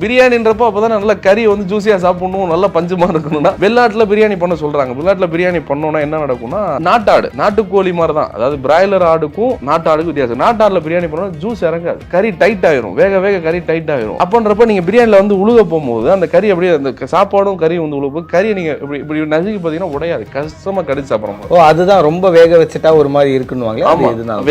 பிரியாணின்றப்போ அப்பதான் நல்ல கறி வந்து ஜூசியா சாப்பிடணும், நல்ல பஞ்சமா இருக்கணும்னா வெளிநாட்டுல பிரியாணி பண்ண சொல்றாங்க. வெளிநாட்டுல பிரியாணி பண்ணோம்னா என்ன நடக்கும்னா, நாட்டாடு நாட்டுக்கோழி மாதிரி தான், அதாவது பிராய்லர் ஆடுக்கும் நாட்டாடுக்கும் வித்தியாசம். நாட்டாடுல பிரியாணி பண்ணோம்னா ஜூஸ் இறங்காது, கறி டைட் ஆயிரும், வேக வேக கறி டைட் ஆயிரும். அப்படின்றப்ப நீங்க பிரியாணில வந்து உழுக போகும்போது அந்த கறி அப்படியே அந்த சாப்பாடும் கறி வந்து உழுக கறியை நீங்க இப்படி நசுக்கி பாத்தீங்கன்னா உடையாது, கஷ்டமா கடிச்சு சாப்பிடுறோம். ஓ, அதுதான் ரொம்ப வேக வச்சுட்டா ஒரு மாதிரி இருக்குன்னு.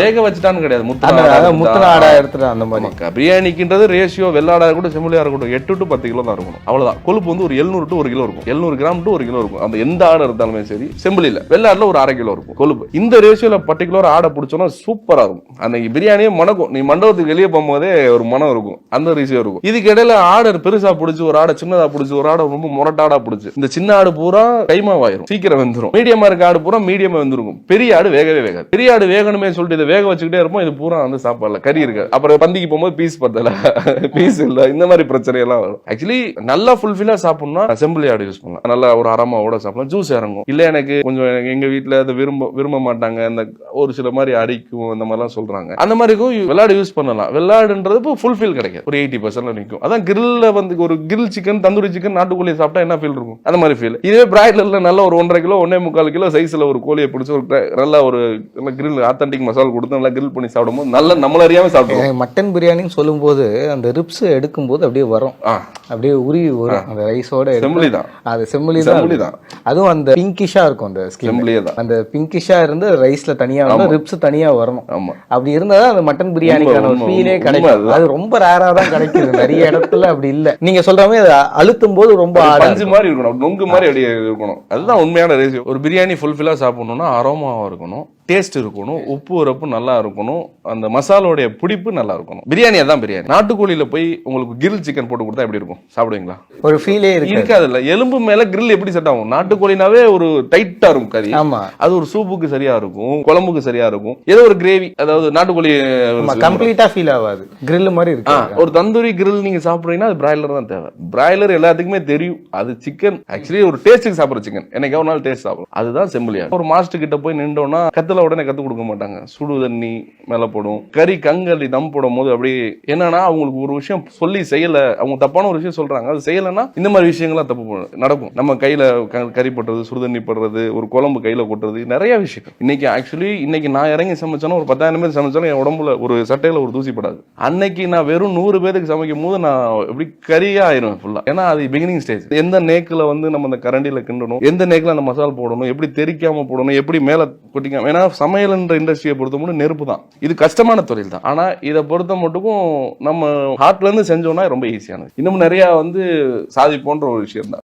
வேக வச்சுட்டான்னு கிடையாது, முத்துன ஆடா எடுத்துட்டு அந்த மாதிரி. பிரியாணிக்குன்றது ரேஷியோ வெள்ளாடா இருக்கட்டும் செம்மொழியா இருக்கட்டும் 8 to 10 கிலோ தான் இருக்கணும், அவ்வளவுதான். கொழுப்பு வந்து ஒரு 700 to 1 கிலோ இருக்கும், 700 கிராம் to 1 கிலோ இருக்கும். அந்த எந்த ஆடை இருந்தாலுமே சரி, செம்பிளில வெள்ளாடுல ஒரு 1/2 கிலோ இருக்கும் கொழுப்பு. இந்த ரேஷியோல பர்டிகுலர் ஆடை பிடிச்சோம்னா சூப்பரா இருக்கும். அந்த பிரியாணியே மணக்கும், நீ மண்டபத்துக்கு வெளியே போகும்போதே ஒரு மனம் இருக்கும், அந்த ரேஷியோ இருக்கும். இதுக்கு இடையில ஆர்டர் பெருசா பிடிச்சி, ஒரு ஆடை சின்னதா பிடிச்சி, ஒரு ஆடை ரொம்ப முரட்டாடா பிடிச்சி, இந்த சின்ன ஆடு பூரா கைமாவாயிரும், சீக்கிரம் வெந்துரும். மீடியமா இருக்க ஆடு பூரா மீடியமா வெந்துருக்கும், பெரிய ஆடு வேகவே வேகாது. பெரிய ஆடு வேகணுமே சொல்லிட்டு இதை வேக வச்சுக்கிட்டே இருப்போம், இது பூரா வந்து சாப்பாடுல கறி இருக்கு. அப்புறம் பந்திக்கு போகும்போது பீஸ் பத்தல, பீஸ் இல்ல, இந்த மாதிரி பிரச்சனை எல்லாம் வரும். ஆக்சுவலி நல்லா ஃபுல்ஃபில்லா சாப்பிடணும்னா செம்பிளி ஆடு யூஸ் பண்ணலாம், நல்லா ஒரு அரமாவோட சாப்பிடலாம், ஜூஸ் இறங்கும். இல்ல எனக்கு கொஞ்சம் எங்க வீட்டுல அதை விரும்ப மாட்டாங்க, அந்த ஒரு சில மாதிரி அடிக்கும் அந்த மாதிரிலாம் சொல்றாங்க, அந்த மாதிரிக்கும் வெள்ளாடு யூஸ் பண்ணலாம். வெள்ளாடுன்றது இப்போ ஃபுல்ஃபில் கிடைக்கும், ஒரு 80% நிற்கும். அதான் கிரில்ல வந்து ஒரு கிரில் சிக்கன், தந்தூரி சிக்கன், நாட்டுக்கோழி சாப்பிட்டா என்ன ஃபீல் இருக்கும், அந்த மாதிரி ஃபீல். இதே பிராய்லர்ல நல்ல ஒரு 1.5 கிலோ 1.25 கிலோ சைஸ்ல ஒரு கோழியை பிடிச்சி ஒரு நல்ல ஒரு கிரில் ஆத்தன்டிக் மசாலா கொடுத்து நல்லா கிரில் பண்ணி சாப்பிடும்போது நல்ல நம்மள அறியாம சாப்பிடுவோம். மட்டன் பிரியாணின்னு சொல்லும் போது அந்த ரிப்ஸ் எடுக்கும் போது அப்படியே வரும், அப்படியே உருவி வரும் அந்த ரைஸோட. செம்பிளி தான், அது செம்பிளி தான். அதுவும் அந்த பிங்கிஷா இருக்கும், அந்த செம்பிளியே தான். அந்த பிங்கிஷா இருந்து ரைஸ்ல தனியா வந்து ரிப்ஸ் தனியா வரணும். ஆமா, அப்படி இருந்தா அந்த மட்டன் பிரியாணிக்கான ஒரு ஃபீலே கிடைக்கும். அது ரொம்ப ரேரா தான் கிடைக்குது, நிறைய இடத்துல அப்படி இல்ல. நீங்க சொல்ற மாதிரி அதை அழுத்தும் போது ரொம்ப பஞ்சு மாதிரி இருக்கணும், நொங்கு மாதிரி அப்படியே இருக்கணும். அதுதான் உண்மையான ரேஷியோ. ஒரு பிரியாணி ஃபுல்ஃபில்லா சாப்பிடணும்னா அரோமாவா இருக்கணும், டேஸ்ட் இருக்கணும், உப்பு உரப்பு நல்லா இருக்கணும், அந்த மசாலோடைய பிடிப்பு நல்லா இருக்கணும். பிரியாணி அதான் பிரியாணி. நாட்டுக்கோழியில போய் உங்களுக்கு கிரில் சிக்கன் போட்டு கொடுத்தா எப்படி இருக்கும், சாப்பிடுவீங்களா? ஒரு ஃபீலே இருக்காது இல்ல. எலும்பு மேல கிரில் எப்படி செட் ஆகும்? நாட்டுக்கோழினாவே ஒரு டைட்டா இருக்கும் கறி. ஆமா, அது ஒரு சூப்புக்கு சரியா இருக்கும், குழம்புக்கு சரியா இருக்கும், ஏதோ ஒரு கிரேவி, அதாவது நாட்டுக்கோழி கம்ப்ளீட்டா ஃபீல் ஆகாது, கிரில் மாதிரி இருக்கு. ஒரு தந்தூரி கிரில் நீங்க சாப்பிடுறீங்கன்னா அது பிராய்லர் தான் தேவை. பிராய்லர் எல்லாத்துக்குமே தெரியும், அது சிக்கன் ஆக்சுவலி ஒரு டேஸ்ட்டுக்கு சாப்பிடுற சிக்கன், என்னைக்கு ஒரு நாள் டேஸ்ட் சாப்பிடும், அதுதான் செம்பிளியா. ஒரு மாஸ்டர் கிட்ட போய் நின்றோம்னா கத்துல உடனே கத்து கொடுக்க மாட்டாங்க, சுடு தண்ணி மேல போடும், கறி கங்கலி தம் போடும் போது அப்படி என்னன்னா அவங்களுக்கு ஒரு விஷயம் சொல்லி செய்யல, அவங்க தப்பான ஒரு விஷயம் சொல்றாங்க, அது செய்யலன்னா இந்த மாதிரி விஷயங்கள்லாம் தப்பு நடக்கும். நம்ம கையில கறி படுறது, சுடுதண்ணி படுறது, ஒரு குழம்பு கையில கொட்டுறது, நிறைய விஷயம். இன்னைக்கு ஆக்சுவலி இன்னைக்கு நான் இறங்கி சமைச்சாலும் ஒரு 10,000 பேர் சமைச்சாலும் என் உடம்புல ஒரு சட்டையில ஒரு தூசி படாது. அன்னைக்கு நான் வெறும் 100 பேருக்கு சமைக்கும் போது நான் எப்படி கறியா ஆயிரும் ஃபுல்லா. ஏன்னா அது பிகினிங் ஸ்டேஜ். எந்த நேக்குல வந்து நம்ம அந்த கரண்டியில கிண்டணும், எந்த நேக்குல அந்த மசாலா போடணும், எப்படி தெரிக்காம போடணும், எப்படி மேல கொட்டிக்காம. ஏன்னா சமையல் இண்டஸ்ட்ரியை பொறுத்த மட்டும் நெருப்பு தான், இது கஷ்டமான தொழில் தான். ஆனா இதை பொறுத்த மட்டுக்கும் நம்ம ஹார்ட்ல இருந்து செஞ்சோம்னா ரொம்ப ஈஸியானது. இன்னும் நிறைய வந்து சாதிப்போன்ற ஒரு விஷயம் தான்.